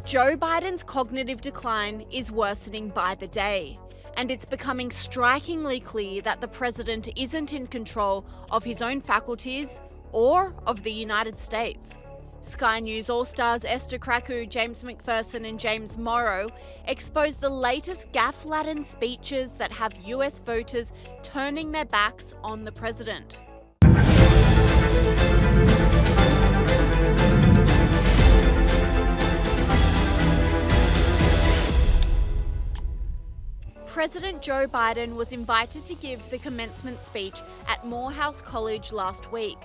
Joe Biden's cognitive decline is worsening by the day, and it's becoming strikingly clear that the president isn't in control of his own faculties or of the United States. Sky News All-Stars Esther Kraku, James McPherson and James Morrow exposed the latest gaffe-laden speeches that have US voters turning their backs on the president. President Joe Biden was invited to give the commencement speech at Morehouse College last week.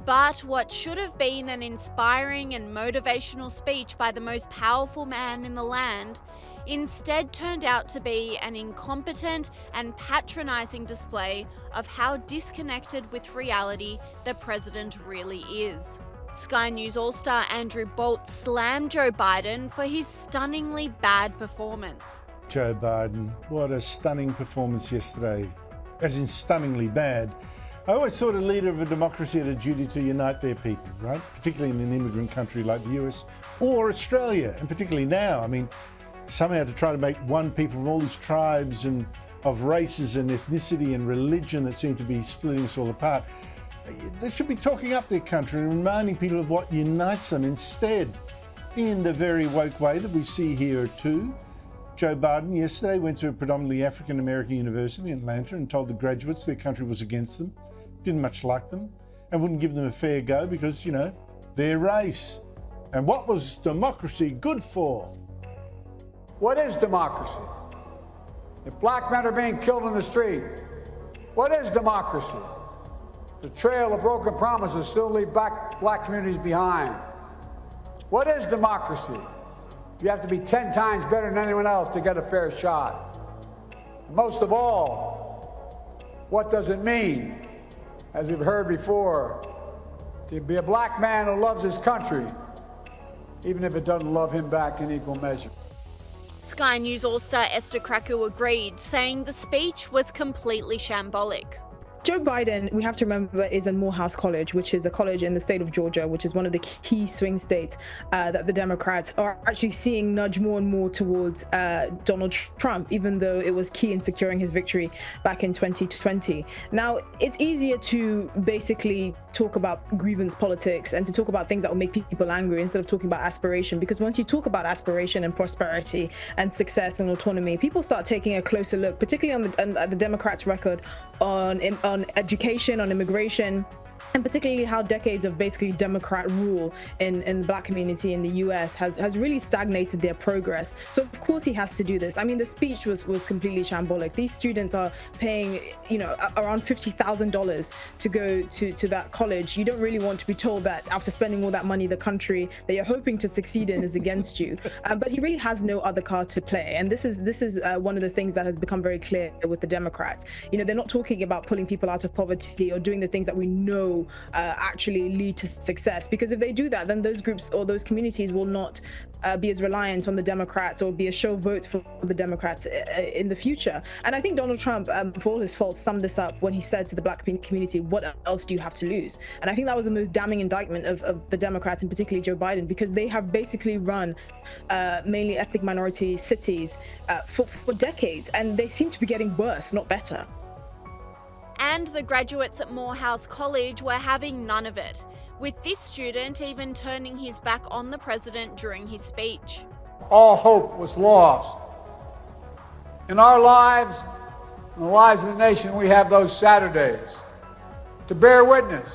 But what should have been an inspiring and motivational speech by the most powerful man in the land instead turned out to be an incompetent and patronizing display of how disconnected with reality the president really is. Sky News All-Star Andrew Bolt slammed Joe Biden for his stunningly bad performance. Joe Biden, what a stunning performance yesterday, as in stunningly bad. I always thought a leader of a democracy had a duty to unite their people, right? Particularly in an immigrant country like the US or Australia, and particularly now. I mean, somehow to try to make one people from all these tribes and of races and ethnicity and religion that seem to be splitting us all apart. They should be talking up their country and reminding people of what unites them instead, in the very woke way that we see here too. Joe Biden yesterday went to a predominantly African-American university in Atlanta and told the graduates their country was against them, didn't much like them, and wouldn't give them a fair go because, you know, their race. And what was democracy good for? What is democracy? If black men are being killed in the street, what is democracy? The trail of broken promises still leave black communities behind. What is democracy? You have to be 10 times better than anyone else to get a fair shot. And most of all, what does it mean, as we've heard before, to be a black man who loves his country, even if it doesn't love him back in equal measure? Sky News All-Star Esther Kraku agreed, saying the speech was completely shambolic. Joe Biden, we have to remember, is in Morehouse College, which is a college in the state of Georgia, which is one of the key swing states that the Democrats are actually seeing nudge more and more towards Donald Trump, even though it was key in securing his victory back in 2020. Now, it's easier to basically talk about grievance politics and to talk about things that will make people angry instead of talking about aspiration, because once you talk about aspiration and prosperity and success and autonomy, people start taking a closer look, particularly on the Democrats' record on education, on immigration, and particularly how decades of basically Democrat rule in the black community in the US has really stagnated their progress. So of course he has to do this. I mean, the speech was completely shambolic. These students are paying, you know, around $50,000 to go to that college. You don't really want to be told that after spending all that money, the country that you're hoping to succeed in is against you. But he really has no other card to play. And this is one of the things that has become very clear with the Democrats. You know, they're not talking about pulling people out of poverty or doing the things that we know actually lead to success, because if they do that, then those groups or those communities will not be as reliant on the Democrats or be a show vote for the Democrats in the future. And I think Donald Trump, for all his faults, summed this up when he said to the black community, what else do you have to lose? And I think that was the most damning indictment of the Democrats, and particularly Joe Biden, because they have basically run mainly ethnic minority cities for decades, and they seem to be getting worse, not better. And the graduates at Morehouse College were having none of it, with this student even turning his back on the president during his speech. All hope was lost. In our lives, in the lives of the nation, we have those Saturdays to bear witness,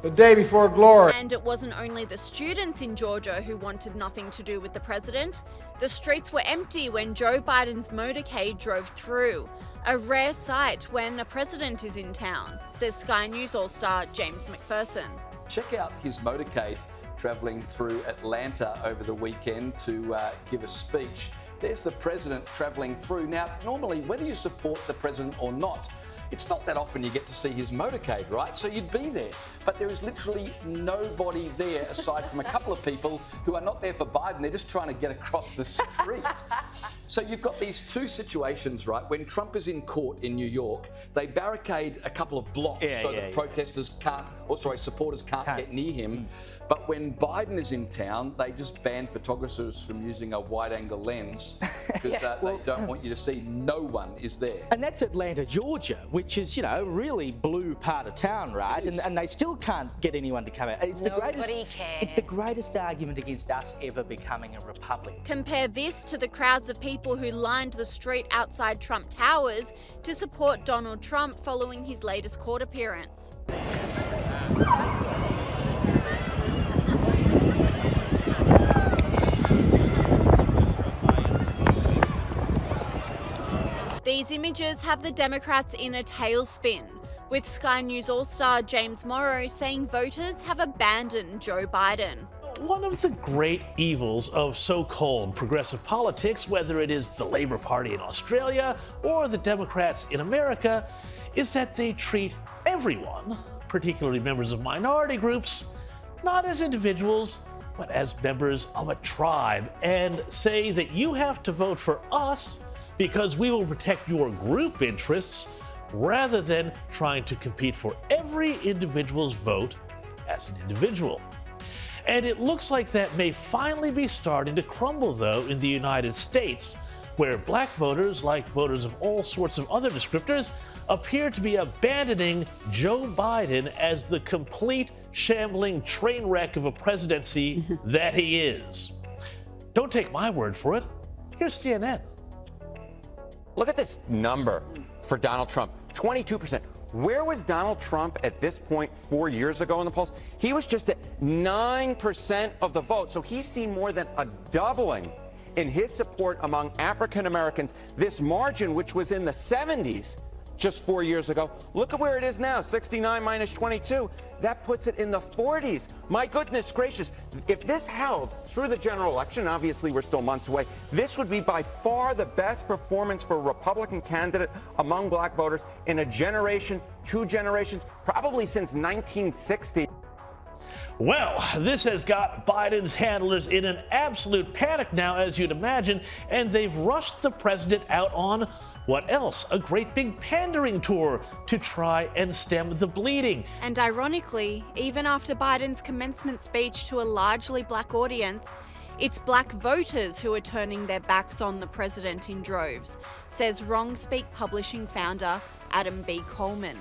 the day before glory. And it wasn't only the students in Georgia who wanted nothing to do with the president. The streets were empty when Joe Biden's motorcade drove through. A rare sight when a president is in town, says Sky News All-Star James McPherson. Check out his motorcade travelling through Atlanta over the weekend to give a speech. There's the president travelling through. Now, normally, whether you support the president or not, it's not that often you get to see his motorcade, right? So you'd be there. But there is literally nobody there aside from a couple of people who are not there for Biden. They're just trying to get across the street. So you've got these two situations, right? When Trump is in court in New York, they barricade a couple of blocks so that protesters can't, or sorry, supporters can't get near him. But when Biden is in town, they just ban photographers from using a wide-angle lens because they don't want you to see no one is there. And that's Atlanta, Georgia, which is, you know, really blue part of town, right? And they still can't get anyone to come out. It's the greatest argument against us ever becoming a republic. Compare this to the crowds of people who lined the street outside Trump Towers to support Donald Trump following his latest court appearance. These images have the Democrats in a tailspin, with Sky News All-Star James Morrow saying voters have abandoned Joe Biden. One of the great evils of so-called progressive politics, whether it is the Labour Party in Australia or the Democrats in America, is that they treat everyone, particularly members of minority groups, not as individuals, but as members of a tribe, and say that you have to vote for us because we will protect your group interests, rather than trying to compete for every individual's vote as an individual. And it looks like that may finally be starting to crumble, though, in the United States, where black voters, like voters of all sorts of other descriptors, appear to be abandoning Joe Biden as the complete shambling train wreck of a presidency that he is. Don't take my word for it. Here's CNN. Look at this number for Donald Trump, 22%. Where was Donald Trump at this point 4 years ago in the polls? He was just at 9% of the vote. So he's seen more than a doubling in his support among African Americans. This margin, which was in the 70s just 4 years ago, look at where it is now, 69 minus 22. That puts it in the 40s. My goodness gracious, if this held through the general election, obviously we're still months away, this would be by far the best performance for a Republican candidate among black voters in a generation, 2 generations, probably since 1960. Well, this has got Biden's handlers in an absolute panic now, as you'd imagine, and they've rushed the president out on, what else? A great big pandering tour to try and stem the bleeding. And ironically, even after Biden's commencement speech to a largely black audience, it's black voters who are turning their backs on the president in droves, says Wrong Speak Publishing founder Adam B. Coleman.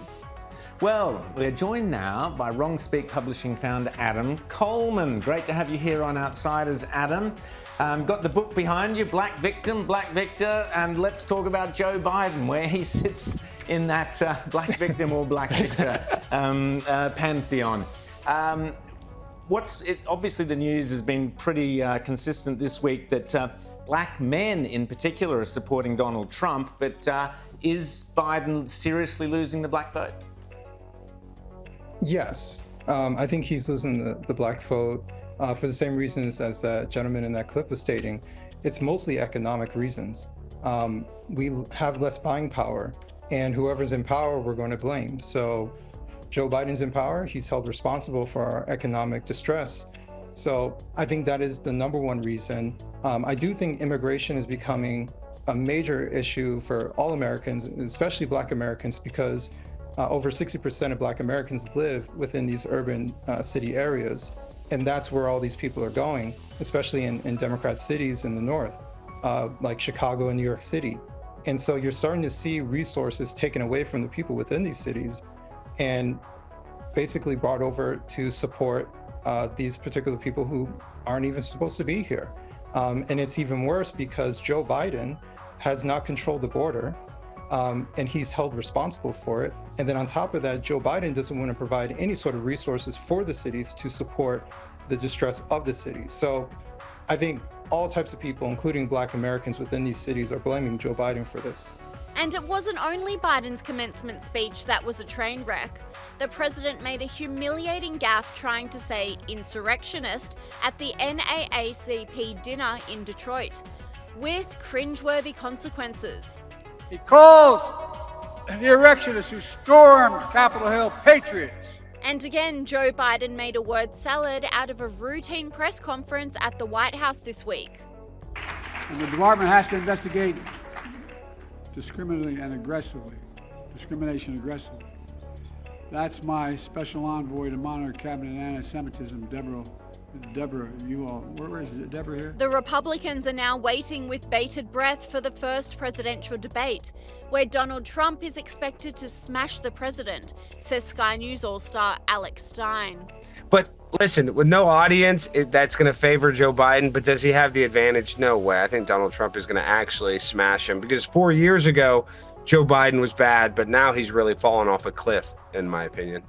Well, we're joined now by Wrong Speak Publishing founder Adam Coleman. Great to have you here on Outsiders, Adam. Got the book behind you, Black Victim, Black Victor, and let's talk about Joe Biden, where he sits in that Black Victim or Black Victor pantheon. Obviously the news has been pretty consistent this week that black men in particular are supporting Donald Trump, but is Biden seriously losing the black vote? Yes, I think he's losing the black vote for the same reasons as that gentleman in that clip was stating. It's mostly economic reasons. We have less buying power, and whoever's in power, we're going to blame. So Joe Biden's in power, he's held responsible for our economic distress. So I think that is the number one reason. I do think immigration is becoming a major issue for all Americans, especially black Americans, because over 60% of black Americans live within these urban city areas. And that's where all these people are going, especially in Democrat cities in the north, like Chicago and New York City. And so you're starting to see resources taken away from the people within these cities and basically brought over to support these particular people who aren't even supposed to be here. And it's even worse because Joe Biden has not controlled the border, and he's held responsible for it. And then on top of that, Joe Biden doesn't want to provide any sort of resources for the cities to support the distress of the cities. So I think all types of people, including black Americans within these cities, are blaming Joe Biden for this. And it wasn't only Biden's commencement speech that was a train wreck. The president made a humiliating gaffe trying to say insurrectionist at the NAACP dinner in Detroit, with cringeworthy consequences. He calls the insurrectionists who stormed Capitol Hill patriots. And again, Joe Biden made a word salad out of a routine press conference at the White House this week. And the department has to investigate discrimination aggressively. That's my special envoy to monitor cabinet anti-Semitism, Deborah, you all, where is it? Deborah here? The Republicans are now waiting with bated breath for the first presidential debate, where Donald Trump is expected to smash the president, says Sky News All-Star Alex Stein. But listen, with no audience, that's going to favor Joe Biden. But does he have the advantage? No way. I think Donald Trump is going to actually smash him, because 4 years ago, Joe Biden was bad, but now he's really fallen off a cliff, in my opinion.